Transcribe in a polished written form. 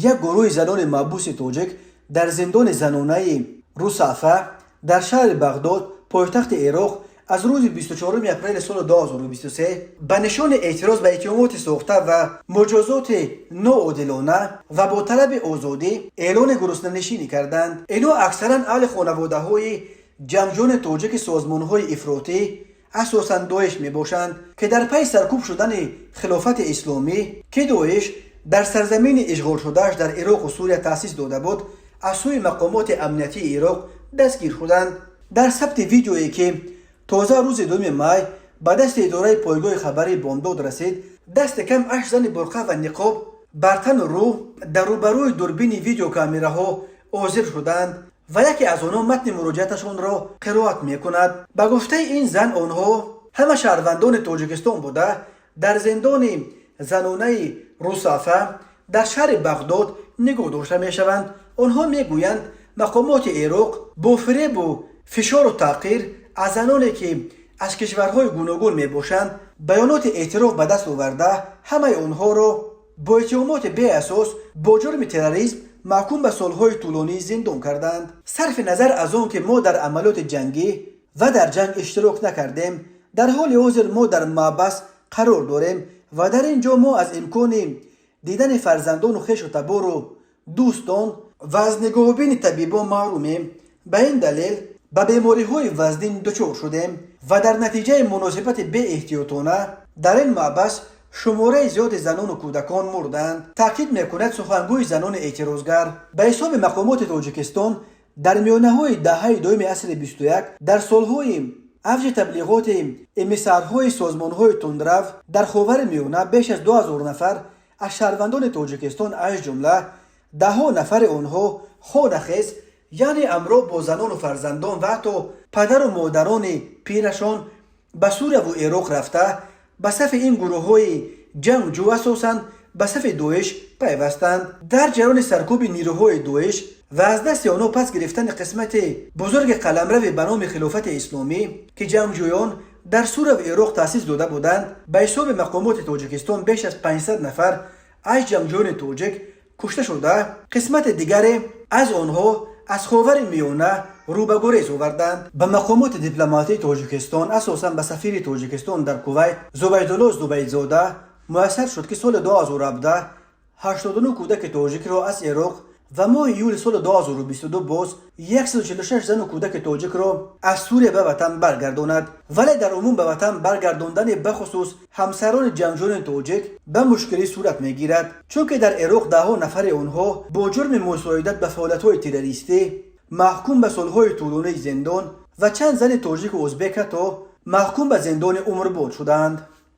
یک گروه زنان محبوس تاجیک در زندان زنانه روسافه در شهر بغداد پایتخت عراق از روز 24 اپریل سال 2023 به نشان اعتراض به اتهامات ساخته و مجازات ناعادلانه و با طلب آزادی اعلان گرسنه‌نشینی کردند. اینا اکثرا اهل خانواده های جنگجویان تاجیک سازمان های افراطی اساساً داعش می باشند که در پی سرکوب شدن خلافت اسلامی که داعش در سرزمین اشغال شدهش در عراق و سوریه تأسیس داده بود از سوی مقامات امنیتی عراق دستگیر شدند. در ثبت ویدیویی که تازه روز 2 می به دست اداره پایگاه خبری بامداد رسید، دست کم 8 زن برقع و نقاب بر تن رو در روبروی دوربین ویدیو کامراها حاضر شدند و یکی از آنها متن مراجعتشان را قرائت می کند. به گفته این زن آنها همه شهروندان تاجیکستان بوده در زندان زنانه روسافه در شهر بغداد نگاه داشته می شوند. آنها می گویند مقامات عراق با فریب و فشار و تحقیر از زنانی که از کشورهای گوناگون می باشند بیانات اعتراف به دست آورده همه آنها را با اتهامات بی اساس با جرم تروریسم محکوم به سالهای طولانی زندان کردند. صرف نظر از آن که ما در عملیات جنگی و در جنگ اشتراک نکردیم، در حال حاضر ما در محبس قرار داریم و در اینجا ما از امکان دیدن فرزندان و خویش و تبار و دوستان و از نگاهبین طبیبان محرومیم. به این دلیل به بیماری‌های وزنی دچار شدیم و در نتیجه مناسبت بی احتیاطانه در این محبس شماره زیاد زنان و کودکان مردند. تاکید میکند سخنگوی زنان اعتراضگر به حساب مقامات تاجیکستان در میانه‌های دهه دوم عصر 21 در سالهای اوج تبلیغات امیسرهای سازمان‌های تندرو در خاورمیانه بیش از 2000 نفر از شهروندان تاجیکستان از جمله 10 نفر آنها خانخیز یعنی امرو با زنان و فرزندان و حتی پدر و مادران پیرشان به سوریه و عراق رفته به صف این گروه‌های جنگجو اساساً به صف داعش پیوستند. در جریان سرکوب نیروهای داعش و از دست آنها پس گرفتن قسمت بزرگ قلمرو به نام خلافت اسلامی که جنگجویان در سوریه و عراق تأسیس داده بودند، به حساب مقامات تاجیکستان بیش از 500 نفر از جنگجویان تاجیک کشته شده. قسمت دیگر از آنها از خاورمیانه رو به گریز آوردند. به مقامات دیپلماتی تاجیکستان اساساً به سفیر تاجیکستان در کویت زبیدالله زبیدزاده میسر شد که سال 2017 89 کودک تاجیک را از عراق و ماه یول سال 2022 باز 146 زن و کودک تاجیک را از سوریه به وطن برگرداند. ولی در عموم به وطن برگرداندن بخصوص همسران جنگجویان تاجیک به مشکلی صورت میگیرد، چون که در عراق 10 نفر آنها با جرم مساعدت به فعالیت‌های تروریستی محکوم به سالهای طولانی زندان و چند زن تاجیک و ازبک تا محکوم به زندان عمرباد شدند.